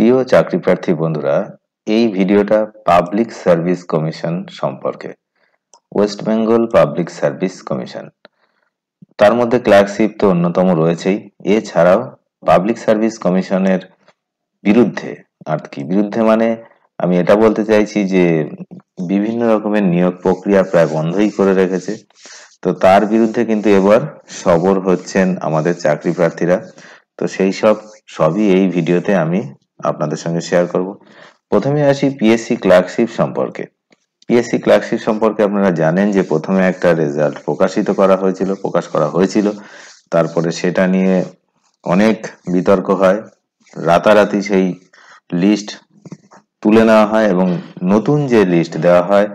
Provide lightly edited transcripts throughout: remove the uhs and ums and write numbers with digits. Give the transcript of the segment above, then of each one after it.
প্রিয় চাকরি প্রার্থী বন্ধুরা, এই ভিডিওটা পাবলিক সার্ভিস কমিশন সম্পর্কে। West Bengal public service commission, তার মধ্যে ক্লার্কশিপ তো অন্যতম রয়েছেই। এছাড়াও পাবলিক সার্ভিস কমিশনের বিরুদ্ধে, আর কি বিরুদ্ধে মানে আমি এটা বলতে চাইছি যে বিভিন্ন রকমের নিয়োগ প্রক্রিয়া প্রায় বন্ধই করে রেখেছে। তো তার বিরুদ্ধে কিন্তু এবার সরব হচ্ছেন আমাদের চাকরি প্রার্থীরা। তো সেই সবই এই ভিডিওতে আমি আপনাদের সঙ্গে শেয়ার করব। প্রথমে আসি পিএসসি ক্লার্কশিপ সম্পর্কে। পিএসসি ক্লার্কশিপ সম্পর্কে আপনারা জানেন যে প্রথমে একটা রেজাল্ট প্রকাশ করা হয়েছিল। তারপরে সেটা নিয়ে অনেক বিতর্ক হয়, রাতারাতি সেই লিস্ট তুলে নেওয়া হয় এবং নতুন যে লিস্ট দেওয়া হয়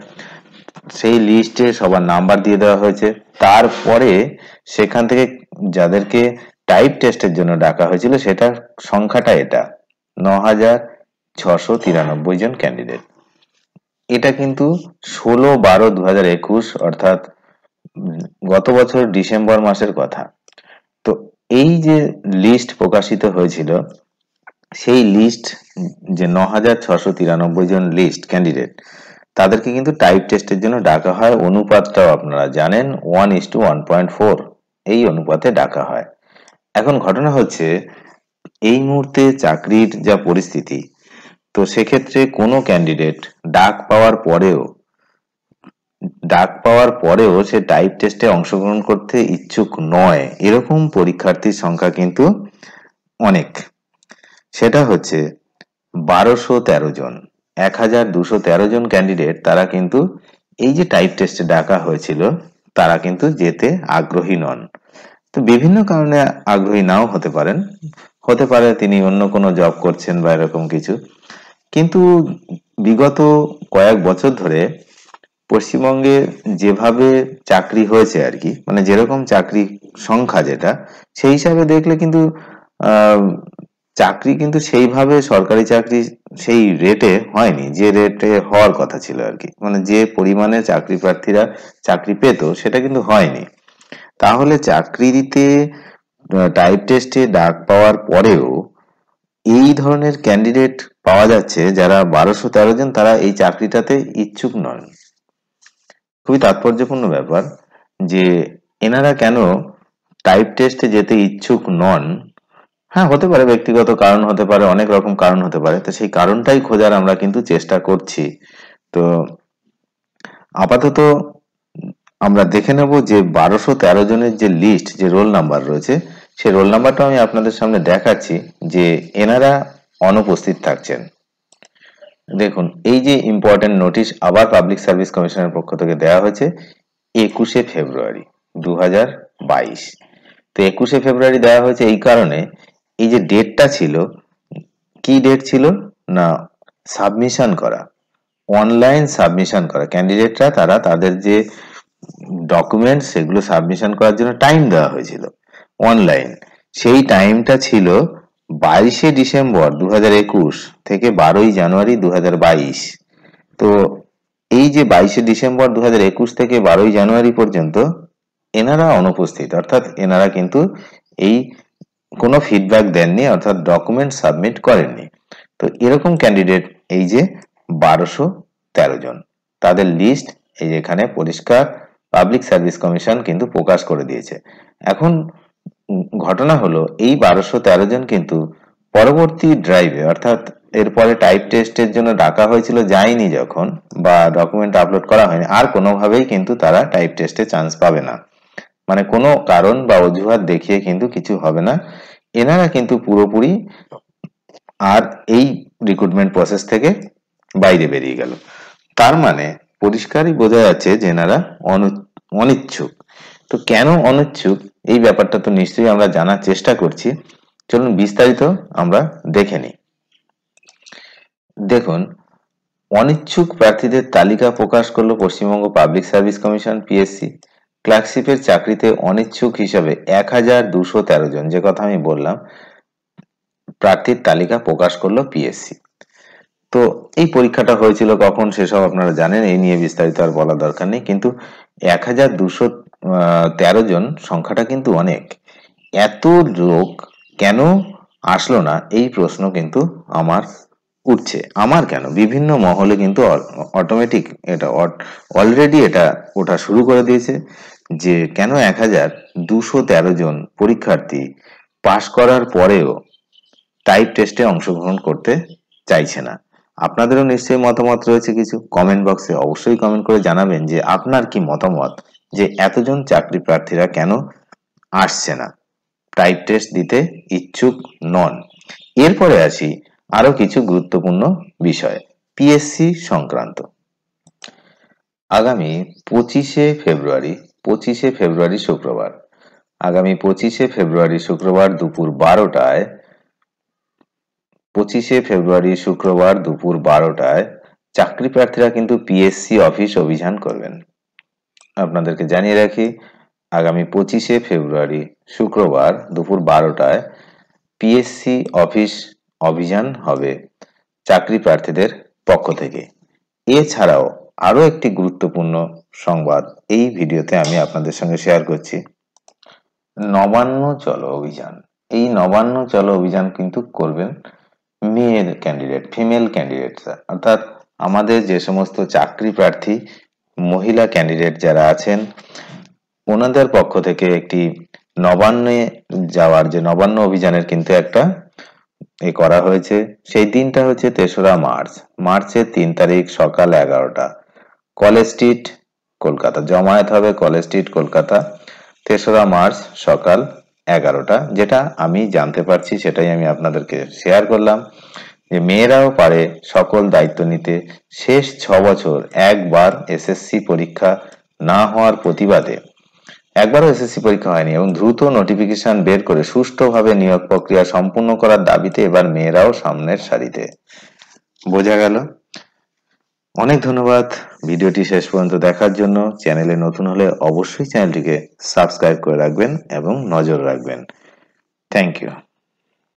সেই লিস্টে সবার নাম্বার দিয়ে দেওয়া হয়েছে। তারপরে সেখান থেকে যাদেরকে টাইপ টেস্টের জন্য ডাকা হয়েছিল সেটার সংখ্যাটা এটা ৯,৬৯৩ জন ক্যান্ডিডেট। এটা কিন্তু ১৬/১২/২০২১ অর্থাৎ গত বছর ডিসেম্বর মাসের কথা। তো এই যে লিস্ট প্রকাশিত হয়েছিল, সেই লিস্ট যে ৯,৬৯৩ জন লিস্ট ক্যান্ডিডেট, তাদেরকে কিন্তু টাইপ টেস্টের জন্য ডাকা হয়। অনুপাতটাও আপনারা জানেন, 1:1.4 এই অনুপাতে ডাকা হয়। এখন ঘটনা হচ্ছে, এই মুহূর্তে চাকরির যা পরিস্থিতি, তো সেক্ষেত্রে কোনো ক্যান্ডিডেট ডাক পাওয়ার পরেও সে টাইপ টেস্টে অংশগ্রহণ করতে ইচ্ছুক নয়, এরকম পরীক্ষার্থীর সংখ্যা কিন্তু অনেক। সেটা হচ্ছে ১২১৩ জন, ১,২১৩ জন ক্যান্ডিডেট। তারা কিন্তু এই যে টাইপ টেস্টে ডাকা হয়েছিল, তারা কিন্তু যেতে আগ্রহী নন। তো বিভিন্ন কারণে আগ্রহী নাও হতে পারে তিনি অন্য কোনো জব করছেন বা এরকম কিছু। কিন্তু বিগত কয়েক বছর ধরে পশ্চিমবঙ্গে যেভাবে চাকরি হয়েছে আর কি, মানে যেরকম চাকরি সংখ্যা যেটা, সেই হিসাবে দেখলে কিন্তু চাকরি কিন্তু সেইভাবে সরকারি চাকরি সেই রেটে হয়নি যে রেটে হওয়ার কথা ছিল আর কি। মানে যে পরিমাণে চাকরি প্রার্থীরা চাকরি পেত সেটা কিন্তু হয়নি। তাহলে চাকরি দিতে টাইপ টেস্টে ডাক পাওয়ার পরেও এই ধরনের ক্যান্ডিডেট পাওয়া যাচ্ছে যারা ১২১৩ জন, তারা এই চাকরিটাতে ইচ্ছুক নন। খুবই তাৎপর্যপূর্ণ ব্যাপার যে এনারা কেন টাইপ টেস্টে যেতে ইচ্ছুক নন। হ্যাঁ, হতে পারে ব্যক্তিগত কারণ, হতে পারে অনেক রকম কারণ হতে পারে। তো সেই কারণটাই খোঁজার আমরা কিন্তু চেষ্টা করছি। তো আপাতত আমরা দেখে নেব যে ১২১৩ জনের যে লিস্ট, যে রোল নাম্বার রয়েছে, সেই রোল নাম্বারটা আমি আপনাদের সামনে দেখাচ্ছি যে এনারা অনুপস্থিত থাকছেন। দেখুন, এই যে ইম্পর্টেন্ট নোটিশ আবার পাবলিক সার্ভিস কমিশনের পক্ষ থেকে দেওয়া হয়েছে ২১শে ফেব্রুয়ারি ২০২২। তো ২১শে ফেব্রুয়ারি দেওয়া হয়েছে এই কারণে, এই যে ডেটটা ছিল, কি ডেট ছিল না, সাবমিশন করা, অনলাইন সাবমিশন করা। ক্যান্ডিডেটরা তারা তাদের যে ডকুমেন্ট সেগুলো সাবমিশন করার জন্য টাইম দেওয়া হয়েছিল অনলাইন, সেই টাইমটা ছিল ২২শে ডিসেম্বর ২০২১ থেকে ১২ই জানুয়ারি ২০২২। তো এই যে ২২শে ডিসেম্বর ২০২১ থেকে ১২ই জানুয়ারি পর্যন্ত এনারা অনুপস্থিত, অর্থাৎ এনারা কিন্তু এই কোনো ফিডব্যাক দেননি, অর্থাৎ ডকুমেন্ট সাবমিট করেননি। তো এরকম ক্যান্ডিডেট এই যে ১২১৩ জন, তাদের লিস্ট এই এখানে পরিষ্কার পাবলিক সার্ভিস কমিশন কিন্তু প্রকাশ করে দিয়েছে। এখন ঘটনা হলো, এই ১২১৩ জন কিন্তু পরবর্তী ড্রাইভে, অর্থাৎ এরপরে টাইপ টেস্টের জন্য ডাকা হয়েছিল, যায়নি যখন, বা ডকুমেন্ট আপলোড করা হয়নি, আর কোনোভাবেই কিন্তু তারা টাইপ টেস্টে চান্স পাবে না। মানে কোনো কারণ বা অজুহাত দেখিয়ে কিন্তু কিছু হবে না। এনারা কিন্তু পুরোপুরি আর এই রিক্রুটমেন্ট প্রসেস থেকে বাইরে বেরিয়ে গেল। তার মানে পরিষ্কারই বোঝা যাচ্ছে যে এনারা অনিচ্ছুক। তো কেন অনিচ্ছুক, এই ব্যাপারটা তো নিশ্চয়ই আমরা জানার চেষ্টা করছি। চলুন বিস্তারিত আমরা দেখে নিই। দেখুন, অনিচ্ছুক প্রার্থীদের তালিকা প্রকাশ করলো Paschimbanga public service commission PSC. ক্লার্কশিপের চাকরিতে অনিচ্ছুক হিসাবে ১,২১৩ জন, যে কথা আমি বললাম, প্রার্থীর তালিকা প্রকাশ করলো পিএসসি। তো এই পরীক্ষাটা হয়েছিল কখন সেসব আপনারা জানেন, এই নিয়ে বিস্তারিত আর বলার দরকার নেই। কিন্তু ১,২১৩ জন সংখ্যাটা কিন্তু অনেক। এত লোক কেন আসলো না, এই প্রশ্ন কিন্তু আমার উঠছে। আমার কেন, বিভিন্ন মহলে কিন্তু অটোমেটিক এটা অলরেডি এটা ওঠা শুরু করে দিয়েছে যে কেন 1213 জন পরীক্ষার্থী পাশ করার পরেও টাইপ টেস্টে অংশগ্রহণ করতে চাইছে না। আপনাদেরও নিশ্চয়ই মতামত রয়েছে কিছু, কমেন্ট বক্সে অবশ্যই কমেন্ট করে জানাবেন যে আপনার কি মতামত, যে এতজন চাকরি প্রার্থীরা কেন আসছে না, টাইপ টেস্ট দিতে ইচ্ছুক নন। এরপরে আসি আরো কিছু গুরুত্বপূর্ণ বিষয় পিএসসি সংক্রান্ত। আগামী 25শে ফেব্রুয়ারি শুক্রবার, আগামী 25শে ফেব্রুয়ারি শুক্রবার দুপুর 12টায় 25শে ফেব্রুয়ারি শুক্রবার দুপুর 12টায় চাকরি প্রার্থীরা কিন্তু পিএসসি অফিস অভিযান করবেন। আপনাদেরকে জানিয়ে রাখি, আগামী 25শে ফেব্রুয়ারি শুক্রবার দুপুর 12টায় পিএসসি অফিস অভিযান হবে চাকরি প্রার্থীদের পক্ষ থেকে। এছাড়াও আরো একটি গুরুত্বপূর্ণ সংবাদ এই ভিডিওতে আমি আপনাদের সঙ্গে শেয়ার করছি। নবান্ন চলো অভিযান, এই নবান্ন চলো অভিযান কিন্তু করবেন মেয়ের ক্যান্ডিডেট, ফিমেল ক্যান্ডিডেটরা, অর্থাৎ আমাদের যে সমস্ত চাকরি প্রার্থী মহিলা ক্যান্ডিডেট যারা আছেন ওনাদের পক্ষ থেকে একটি নবান্নে যাওয়ার, যে নবান্ন অভিযানের কিন্তু একটা করা হয়েছে। সেই দিনটা হচ্ছে 3রা মার্চ, মার্চের 3 তারিখ সকাল 11টা, কলেজ স্ট্রিট কলকাতা। জমায়েত হবে কলেজ স্ট্রিট কলকাতা, 3রা মার্চ সকাল 11টা। যেটা আমি জানতে পারছি সেটাই আমি আপনাদেরকে শেয়ার করলাম, যে মেয়েরাও পারে সকল দায়িত্ব নিতে। শেষ 6 বছর একবার এসএসসি পরীক্ষা না হওয়ার প্রতিবাদে, একবারও এসএসসি পরীক্ষা হয়নি এবং দ্রুত নোটিফিকেশন বের করে সুষ্ঠুভাবে নিয়োগ প্রক্রিয়া সম্পূর্ণ করার দাবিতে এবার মেয়েরাও সামনের সারিতে। বোঝা গেল? অনেক ধন্যবাদ ভিডিওটি শেষ পর্যন্ত দেখার জন্য। চ্যানেলে নতুন হলে অবশ্যই চ্যানেলটিকে সাবস্ক্রাইব করে রাখবেন এবং নজর রাখবেন। Thank you.